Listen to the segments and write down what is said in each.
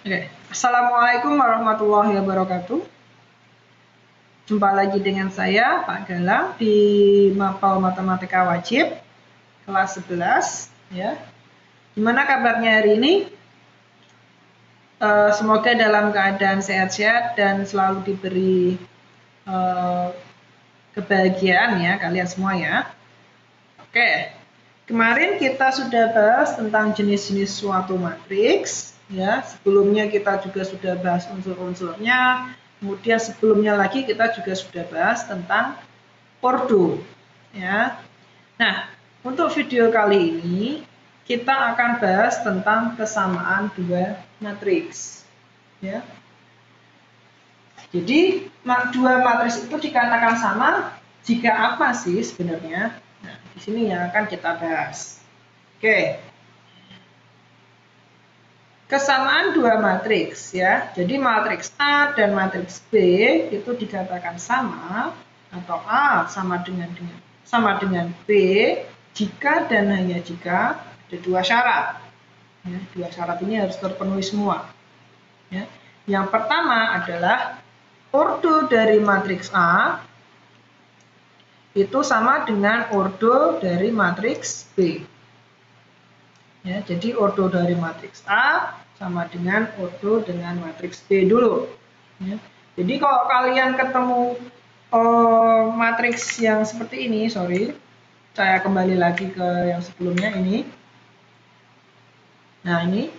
Oke, Assalamualaikum warahmatullahi wabarakatuh. Jumpa lagi dengan saya, Pak Galang, di Mapel Matematika Wajib, kelas 11. Ya. Gimana kabarnya hari ini? Semoga dalam keadaan sehat-sehat dan selalu diberi kebahagiaan ya, kalian semua ya. Oke, kemarin kita sudah bahas tentang jenis-jenis suatu matriks. Ya, sebelumnya kita juga sudah bahas unsur-unsurnya. Kemudian sebelumnya lagi kita juga sudah bahas tentang ordo. Ya. Nah, untuk video kali ini kita akan bahas tentang kesamaan dua matriks. Ya. Jadi dua matriks itu dikatakan sama jika apa sih sebenarnya? Nah, di sini yang akan kita bahas. Oke. Kesamaan dua matriks ya. Jadi matriks A dan matriks B itu dikatakan sama atau A sama dengan B jika dan hanya jika ada dua syarat. Ya, dua syarat ini harus terpenuhi semua. Ya. Yang pertama adalah ordo dari matriks A itu sama dengan ordo dari matriks B. Ya, jadi ordo dari matriks A sama dengan ordo dengan matriks B dulu. Ya. Jadi kalau kalian ketemu matriks yang seperti ini, saya kembali lagi ke yang sebelumnya ini. Nah ini,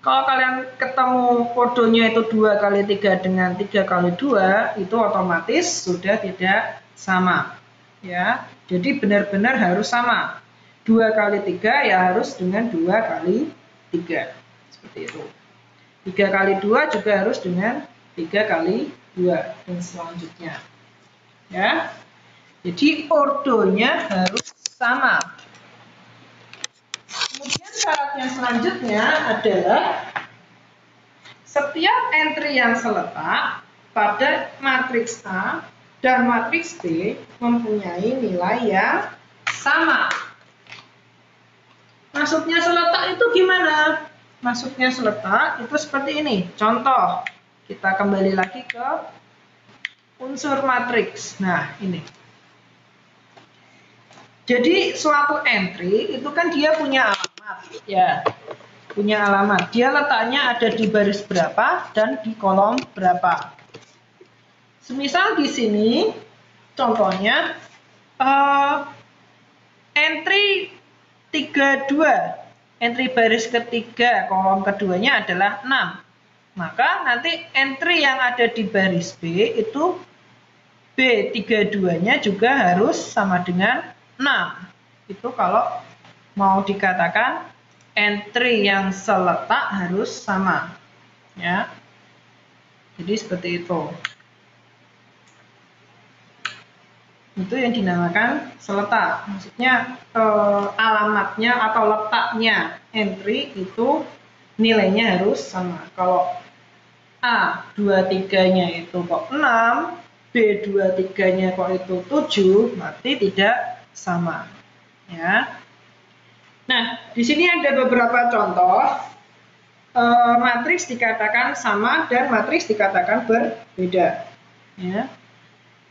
kalau kalian ketemu ordonya itu 2 kali 3 dengan 3 kali 2, itu otomatis sudah tidak sama. Ya, jadi benar-benar harus sama. 2 kali 3 ya harus dengan 2 kali 3. Seperti itu. 3 kali 2 juga harus dengan 3 kali 2 dan selanjutnya. Ya. Jadi ordonya harus sama. Kemudian syarat yang selanjutnya adalah setiap entry yang seletak pada matriks A dan matriks B mempunyai nilai yang sama. Maksudnya seletak itu gimana? Maksudnya seletak itu seperti ini. Contoh, kita kembali lagi ke unsur matriks. Nah, ini. Jadi suatu entry itu kan dia punya alamat, ya. Punya alamat. Dia letaknya ada di baris berapa dan di kolom berapa. Semisal di sini, contohnya entry 32. Entry baris ketiga, kolom keduanya adalah 6. Maka nanti entry yang ada di baris B itu B32-nya juga harus sama dengan 6. Itu kalau mau dikatakan entry yang seletak harus sama. Ya. Jadi seperti itu. Itu yang dinamakan seletak. Maksudnya alamatnya atau letaknya entry itu nilainya harus sama. Kalau A23-nya itu kok 6, B23-nya kok itu 7, berarti tidak sama. Ya. Nah, di sini ada beberapa contoh matriks dikatakan sama dan matriks dikatakan berbeda. Ya.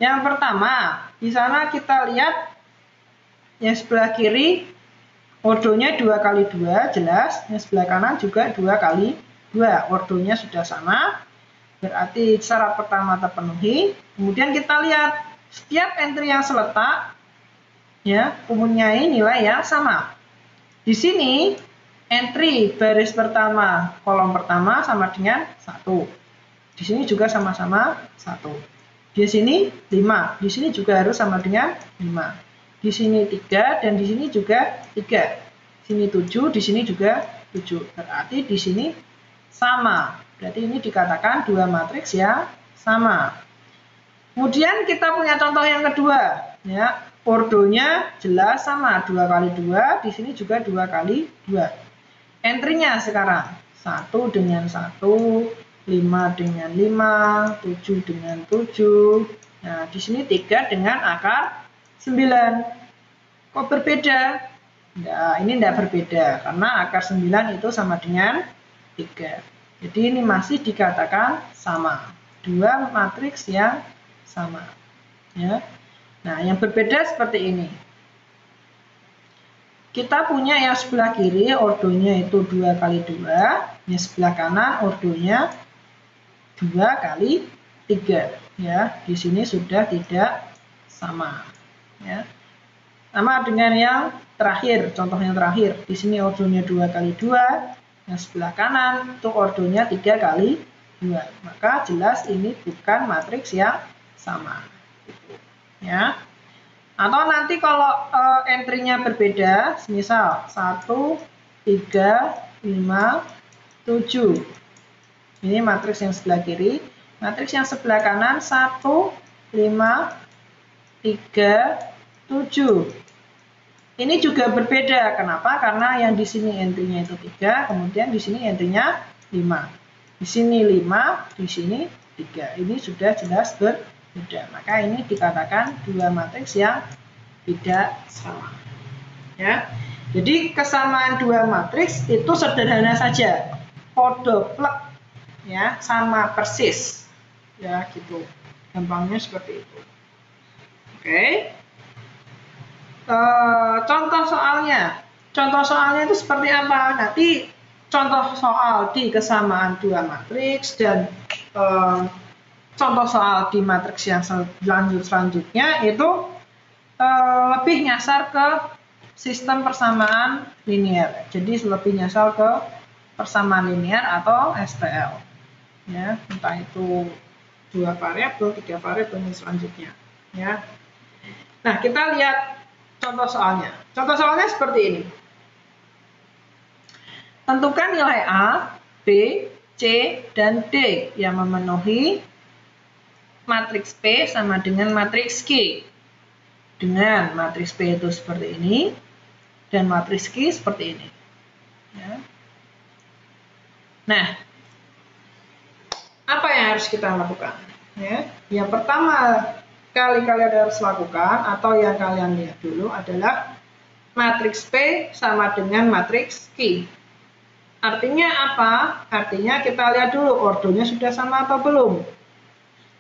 Yang pertama, di sana kita lihat yang sebelah kiri ordonya 2 kali 2 jelas, yang sebelah kanan juga 2 kali 2. Ordonya sudah sama, berarti syarat pertama terpenuhi. Kemudian kita lihat setiap entry yang seletak ya mempunyai nilai yang sama. Di sini entry baris pertama kolom pertama sama dengan 1. Di sini juga sama-sama 1. Di sini 5, di sini juga harus sama dengan 5. Di sini 3 dan di sini juga 3. Di sini 7, di sini juga 7. Berarti di sini sama. Berarti ini dikatakan dua matriks yang sama. Kemudian kita punya contoh yang kedua, ya. Ordonya jelas sama 2 kali 2, di sini juga 2 kali 2. Entry-nya sekarang 1 dengan 1, 5 dengan 5, 7 dengan 7. Nah, di sini 3 dengan akar 9. Kok berbeda? Nah, ini tidak berbeda karena akar 9 itu sama dengan 3. Jadi ini masih dikatakan sama. Dua matriks yang sama. Ya. Nah, yang berbeda seperti ini. Kita punya yang sebelah kiri ordonya itu 2 kali 2, yang sebelah kanan ordonya 2 kali 3. Ya, di sini sudah tidak sama. Ya. Sama dengan yang terakhir, contoh yang terakhir. Di sini ordonya 2 kali 2, yang sebelah kanan itu ordonya 3 kali 2. Maka jelas ini bukan matriks yang sama. Ya. Atau nanti kalau entry-nya berbeda, misal 1, 3, 5, 7. Ini matriks yang sebelah kiri. Matriks yang sebelah kanan 1, 5, 3, 7. Ini juga berbeda. Kenapa? Karena yang di sini entry-nya itu 3, kemudian di sini entry-nya 5. Di sini 5, di sini 3. Ini sudah jelas berbeda. Maka ini dikatakan dua matriks yang tidak sama. Ya. Jadi kesamaan dua matriks itu sederhana saja. Kode plek ya, sama persis. Ya, gitu. Gampangnya seperti itu. Oke. Contoh soalnya. Contoh soalnya itu seperti apa? Nanti contoh soal di kesamaan dua matriks dan contoh soal di matriks yang selanjutnya itu lebih nyasar ke sistem persamaan linear. Jadi lebih nyasar ke persamaan linear atau STL. Ya, entah itu 2 variabel, 3 variabel dan selanjutnya. Ya. Nah, kita lihat contoh soalnya. Contoh soalnya seperti ini. Tentukan nilai A, B, C, dan D yang memenuhi matriks P sama dengan matriks Q. Dengan matriks P itu seperti ini, dan matriks Q seperti ini. Ya. Nah, apa yang harus kita lakukan? Ya. Yang pertama kali kalian harus lakukan, atau yang kalian lihat dulu adalah matriks P sama dengan matriks Q. Artinya apa? Artinya kita lihat dulu ordonya sudah sama atau belum.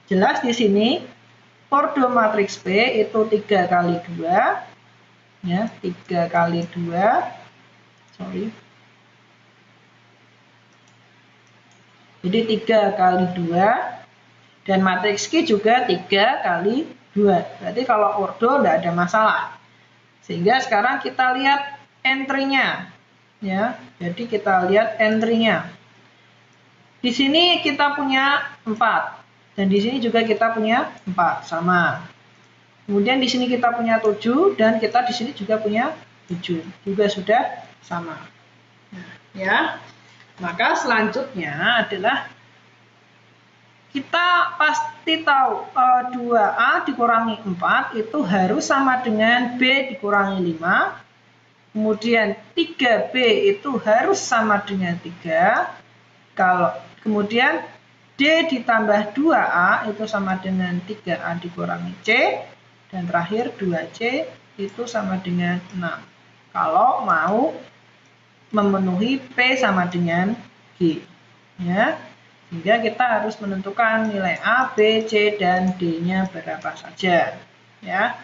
Jelas di sini ordo matriks P itu 3 kali 2. Ya, 3 kali 2. Sorry. Jadi 3 kali 2. Dan matriks Q juga 3 kali 2. Berarti kalau ordo tidak ada masalah. Sehingga sekarang kita lihat entry-nya. Ya, jadi kita lihat entry-nya. Di sini kita punya 4. Dan di sini juga kita punya 4, sama. Kemudian di sini kita punya 7 dan kita di sini juga punya 7, juga sudah sama. Nah, ya. Maka selanjutnya adalah kita pasti tahu 2A dikurangi 4 itu harus sama dengan B dikurangi 5. Kemudian 3B itu harus sama dengan 3. Kemudian D ditambah 2A itu sama dengan 3A dikurangi C. Dan terakhir 2C itu sama dengan 6. Kalau mau memenuhi P sama dengan G. Ya. Sehingga kita harus menentukan nilai A, B, C, dan D-nya berapa saja. Ya.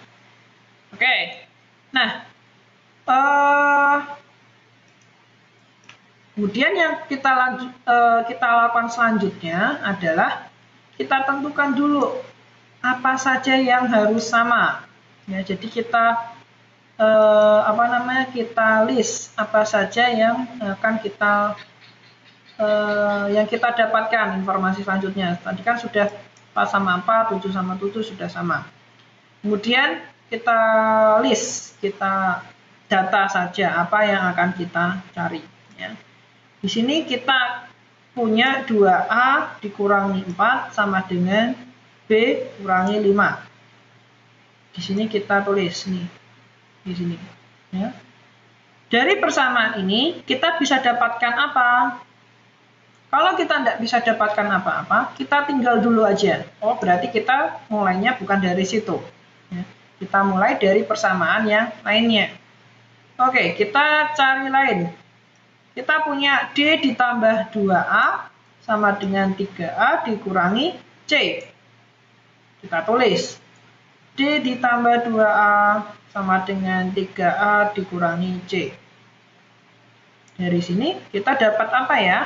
Oke. Nah, kemudian yang kita lakukan selanjutnya adalah kita tentukan dulu apa saja yang harus sama. Ya, jadi kita kita list apa saja yang akan kita dapatkan informasi selanjutnya. Tadi kan sudah 4 sama 4, 7 sama 7 sudah sama. Kemudian kita list, kita data saja apa yang akan kita cari. Ya. Di sini kita punya 2A dikurangi 4 sama dengan B kurangi 5. Di sini kita tulis nih. Di sini. Ya. Dari persamaan ini kita bisa dapatkan apa? Kalau kita tidak bisa dapatkan apa-apa, kita tinggal dulu aja. Oh, berarti kita mulainya bukan dari situ. Ya. Kita mulai dari persamaan yang lainnya. Oke, kita cari lain. Kita punya D ditambah 2A sama dengan 3A dikurangi C. Kita tulis. D ditambah 2A sama dengan 3A dikurangi C. Dari sini kita dapat apa ya?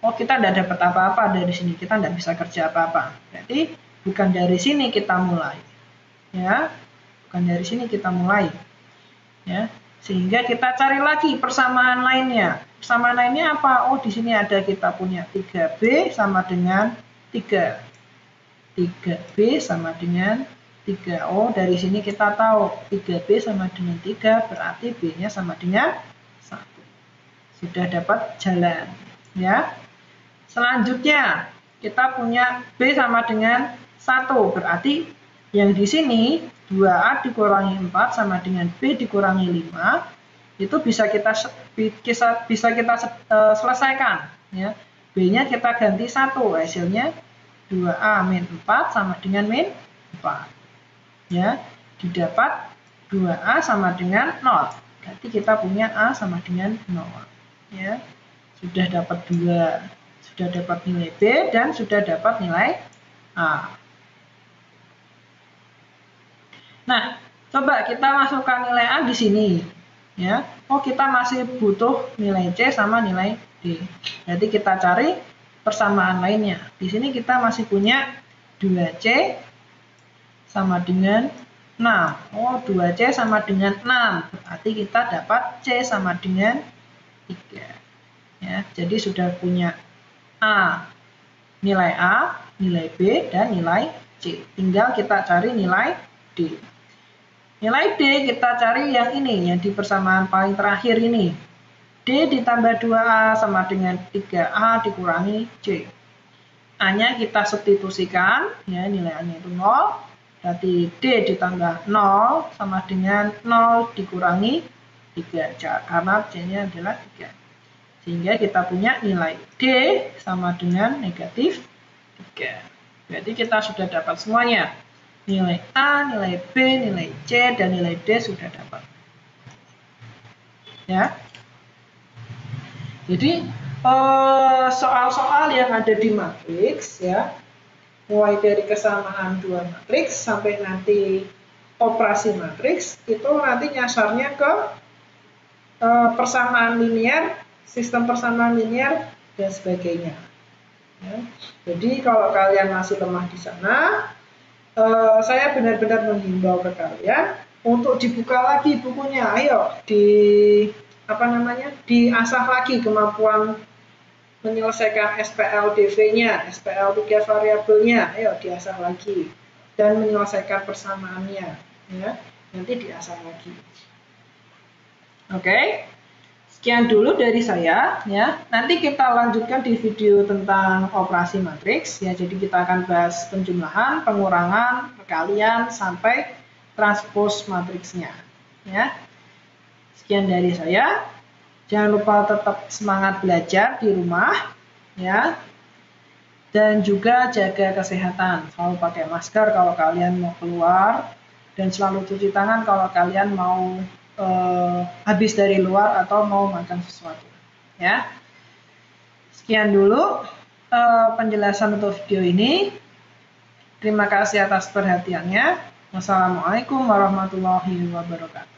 Oh, kita tidak dapat apa-apa dari sini. Kita tidak bisa kerja apa-apa. Berarti bukan dari sini kita mulai. Ya, bukan dari sini kita mulai. Ya, sehingga kita cari lagi persamaan lainnya. Persamaan lainnya apa? Oh, di sini ada kita punya 3B sama dengan 3. 3B sama dengan 3. Oh, dari sini kita tahu 3B sama dengan 3, berarti B-nya sama dengan 1. Sudah dapat jalan. Ya. Selanjutnya, kita punya B sama dengan 1, berarti yang di sini 2A dikurangi 4 sama dengan B dikurangi 5, itu bisa kita selesaikan. Ya. B-nya kita ganti 1, hasilnya 2A min 4 sama dengan min 4. Ya, didapat 2A sama dengan 0. Berarti kita punya A sama dengan 0. Ya, sudah dapat 2. Sudah dapat nilai B dan sudah dapat nilai A. Nah, coba kita masukkan nilai A di sini. Ya, oh kita masih butuh nilai C sama nilai D. Jadi kita cari persamaan lainnya. Di sini kita masih punya 2C sama dengan 6. Oh, 2C sama dengan 6. Berarti kita dapat C sama dengan 3. Ya, jadi sudah punya A, nilai A, nilai B, dan nilai C. Tinggal kita cari nilai D. Nilai D kita cari yang ini, yang di persamaan paling terakhir ini. D ditambah 2A sama dengan 3A dikurangi C. A-nya kita substitusikan, ya, nilai A-nya itu 0. Berarti D ditambah 0 sama dengan 0 dikurangi 3. Karena C-nya adalah 3. Sehingga kita punya nilai D sama dengan negatif 3. Berarti kita sudah dapat semuanya. Nilai A, nilai B, nilai C, dan nilai D sudah dapat. Ya. Jadi soal-soal yang ada di matriks, ya, mulai dari kesamaan dua matriks sampai nanti operasi matriks, itu nanti nyasarnya ke persamaan linear, sistem persamaan linear, dan sebagainya. Ya. Jadi kalau kalian masih lemah di sana, saya benar-benar menghimbau ke kalian untuk dibuka lagi bukunya. Ayo diasah lagi kemampuan menyelesaikan SPL-DV-nya, SPL 3 variabelnya. Ayo diasah lagi dan menyelesaikan persamaannya. Ya, nanti diasah lagi. Oke. Sekian dulu dari saya, ya. Nanti kita lanjutkan di video tentang operasi matriks, ya. Jadi kita akan bahas penjumlahan, pengurangan, perkalian sampai transpos matriksnya, ya. Sekian dari saya. Jangan lupa tetap semangat belajar di rumah, ya. Dan juga jaga kesehatan. Selalu pakai masker kalau kalian mau keluar, dan selalu cuci tangan kalau kalian mau habis dari luar atau mau makan sesuatu, ya. Sekian dulu penjelasan untuk video ini. Terima kasih atas perhatiannya. Wassalamualaikum warahmatullahi wabarakatuh.